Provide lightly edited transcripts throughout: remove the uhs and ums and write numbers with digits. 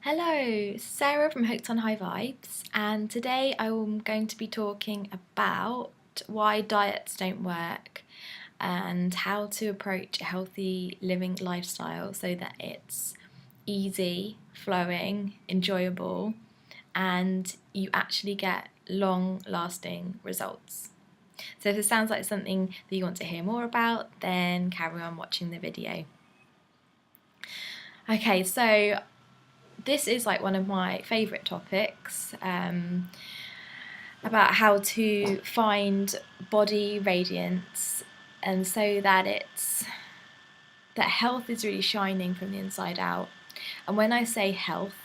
Hello, Sarah from Hooked on High Vibes, and today I'm going to be talking about why diets don't work and how to approach a healthy living lifestyle so that it's easy, flowing, enjoyable, and you actually get long lasting results. So, if it sounds like something that you want to hear more about, then carry on watching the video. Okay, so this is like one of my favourite topics about how to find body radiance, and so that health is really shining from the inside out. And when I say health,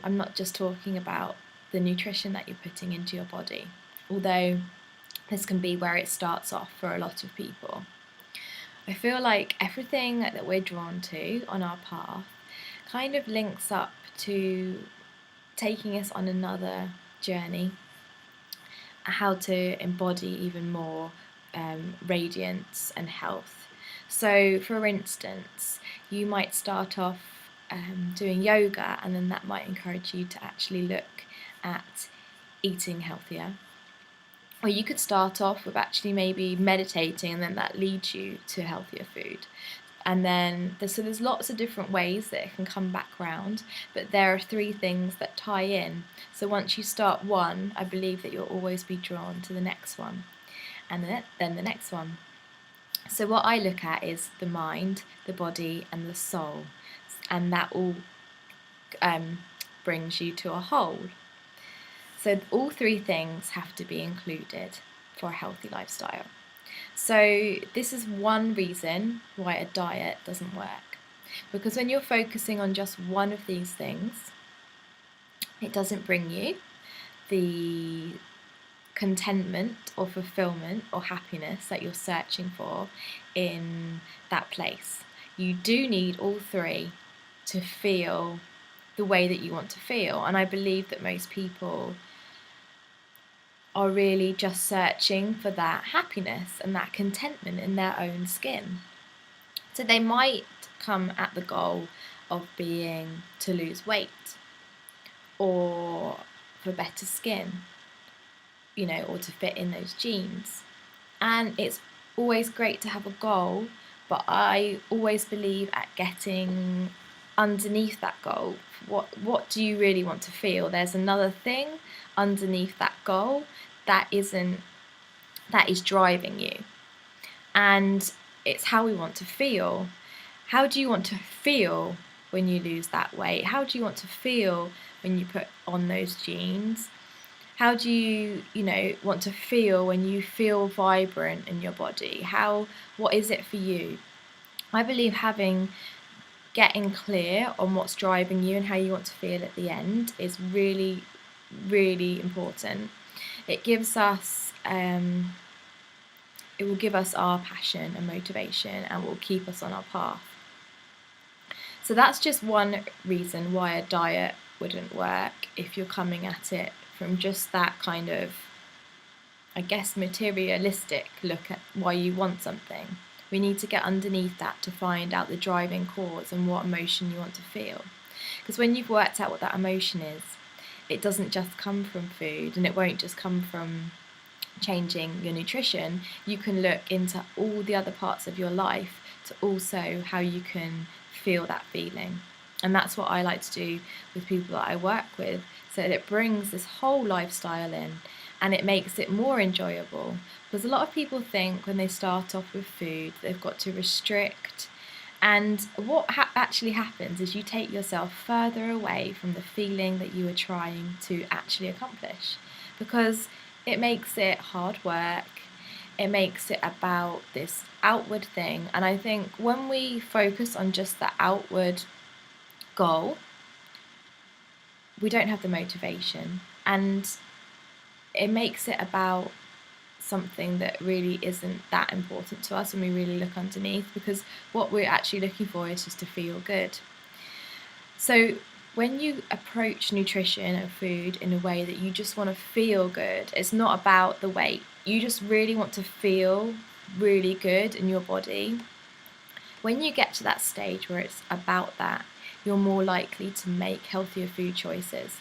I'm not just talking about the nutrition that you're putting into your body, although this can be where it starts off for a lot of people. I feel like everything that we're drawn to on our path kind of links up to taking us on another journey, how to embody even more radiance and health. So, for instance, you might start off doing yoga, and then that might encourage you to actually look at eating healthier. Or you could start off with actually maybe meditating, and then that leads you to healthier food. And then there's lots of different ways that it can come back round, but there are three things that tie in. So once you start one, I believe that you'll always be drawn to the next one, and then the next one. So what I look at is the mind, the body, and the soul, and that all brings you to a whole. So all three things have to be included for a healthy lifestyle. So this is one reason why a diet doesn't work. Because when you're focusing on just one of these things, it doesn't bring you the contentment or fulfillment or happiness that you're searching for in that place. You do need all three to feel the way that you want to feel. And I believe that most people are really just searching for that happiness and that contentment in their own skin. So they might come at the goal of being to lose weight or for better skin, or to fit in those jeans. And it's always great to have a goal, but I always believe at getting underneath that goal. What do you really want to feel? There's another thing underneath that goal that is driving you, and it's how we want to feel. How do you want to feel when you lose that weight? How do you want to feel when you put on those jeans? How do you want to feel when you feel vibrant in your body? What is it for you? I believe getting clear on what's driving you and how you want to feel at the end is really, really important. It gives us, it will give us our passion and motivation, and will keep us on our path. So that's just one reason why a diet wouldn't work if you're coming at it from just that kind of, I guess, materialistic look at why you want something. We need to get underneath that to find out the driving cause and what emotion you want to feel. Because when you've worked out what that emotion is, it doesn't just come from food, and it won't just come from changing your nutrition. You can look into all the other parts of your life to also how you can feel that feeling. And that's what I like to do with people that I work with, so that it brings this whole lifestyle in and it makes it more enjoyable. Because a lot of people think when they start off with food, they've got to restrict. And what actually happens is you take yourself further away from the feeling that you are trying to actually accomplish, because it makes it hard work. It makes it about this outward thing. And I think when we focus on just the outward goal, we don't have the motivation, and it makes it about something that really isn't that important to us when we really look underneath, because what we're actually looking for is just to feel good. So when you approach nutrition and food in a way that you just want to feel good, it's not about the weight. You just really want to feel really good in your body. When you get to that stage where it's about that, you're more likely to make healthier food choices.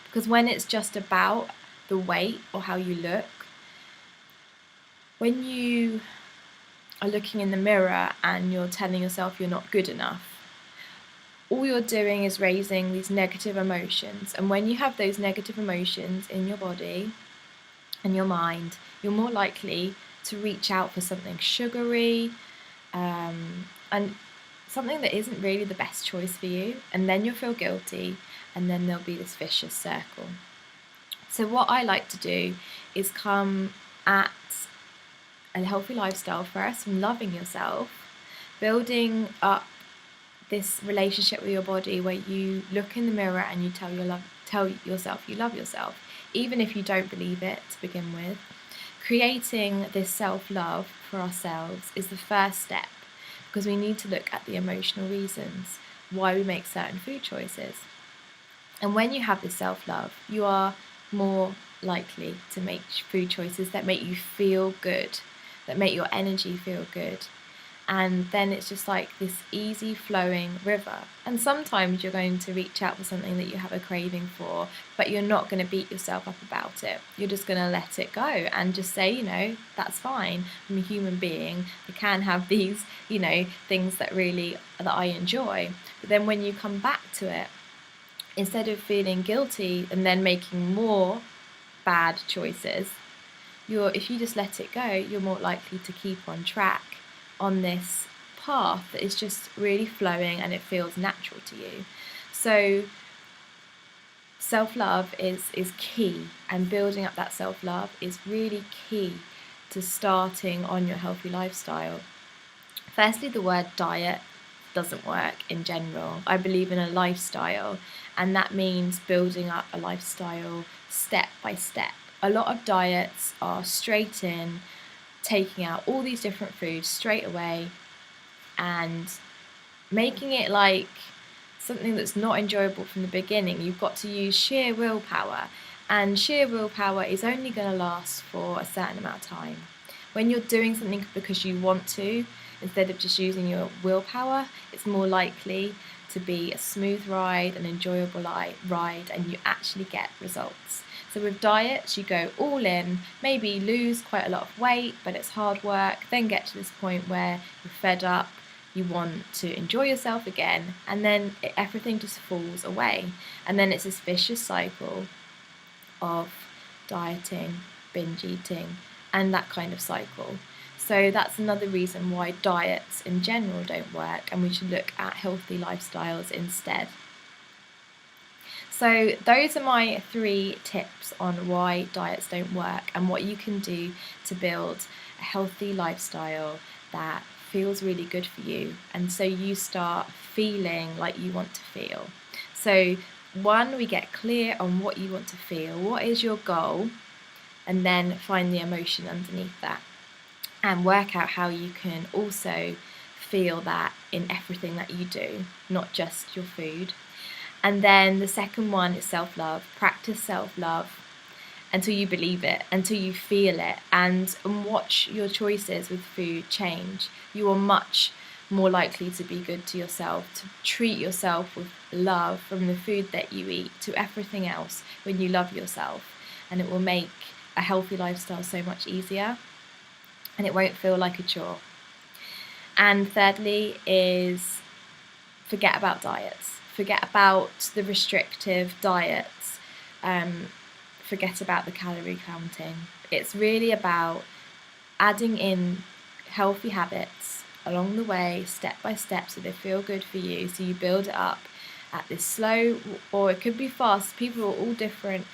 Because when it's just about the weight or how you look, when you are looking in the mirror and you're telling yourself you're not good enough, all you're doing is raising these negative emotions. And when you have those negative emotions in your body and your mind, you're more likely to reach out for something sugary and something that isn't really the best choice for you. And then you'll feel guilty, and then there'll be this vicious circle. So what I like to do is come at a healthy lifestyle first, from loving yourself, building up this relationship with your body where you look in the mirror and you tell yourself you love yourself, even if you don't believe it to begin with. Creating this self-love for ourselves is the first step, because we need to look at the emotional reasons why we make certain food choices. And when you have this self-love, you are more likely to make food choices that make you feel good, that make your energy feel good. And then it's just like this easy flowing river. And sometimes you're going to reach out for something that you have a craving for, but you're not going to beat yourself up about it. You're just going to let it go and just say, that's fine. I'm a human being. I can have these, things that I enjoy. But then when you come back to it, instead of feeling guilty and then making more bad choices, if you just let it go, you're more likely to keep on track on this path that is just really flowing and it feels natural to you. So self-love is key, and building up that self-love is really key to starting on your healthy lifestyle. Firstly, the word diet doesn't work in general. I believe in a lifestyle, and that means building up a lifestyle step by step. A lot of diets are straight in, taking out all these different foods straight away and making it like something that's not enjoyable from the beginning. You've got to use sheer willpower, and sheer willpower is only going to last for a certain amount of time. When you're doing something because you want to, instead of just using your willpower, it's more likely to be a smooth ride, an enjoyable ride, and you actually get results. So with diets, you go all in, maybe lose quite a lot of weight, but it's hard work, then get to this point where you're fed up, you want to enjoy yourself again, and then everything just falls away. And then it's this vicious cycle of dieting, binge eating, and that kind of cycle. So that's another reason why diets in general don't work, and we should look at healthy lifestyles instead. So those are my 3 tips on why diets don't work and what you can do to build a healthy lifestyle that feels really good for you, and so you start feeling like you want to feel. So 1, we get clear on what you want to feel, what is your goal, and then find the emotion underneath that and work out how you can also feel that in everything that you do, not just your food. And then the second one is self-love. Practice self-love until you believe it, until you feel it, and watch your choices with food change. You are much more likely to be good to yourself, to treat yourself with love from the food that you eat to everything else when you love yourself. And it will make a healthy lifestyle so much easier, and it won't feel like a chore. And thirdly is forget about diets. Forget about the restrictive diets. Forget about the calorie counting. It's really about adding in healthy habits along the way, step by step, so they feel good for you. So you build it up at this slow, or it could be fast. People are all different.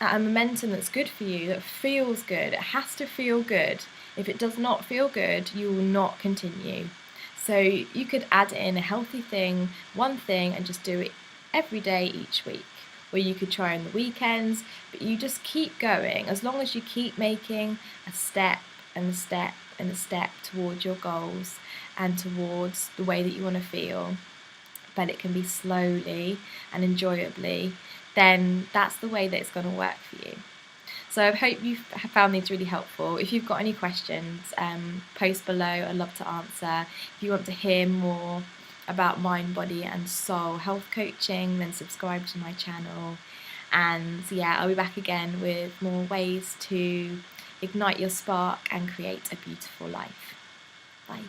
At a momentum that's good for you, that feels good. It has to feel good. If it does not feel good, you will not continue. So you could add in a healthy thing, one thing, and just do it every day each week. Or you could try on the weekends, but you just keep going. As long as you keep making a step and a step and a step towards your goals and towards the way that you want to feel, but it can be slowly and enjoyably, then that's the way that it's going to work for you. So I hope you have found these really helpful. If you've got any questions, post below. I'd love to answer. If you want to hear more about mind, body and soul health coaching, then subscribe to my channel. And yeah, I'll be back again with more ways to ignite your spark and create a beautiful life. Bye.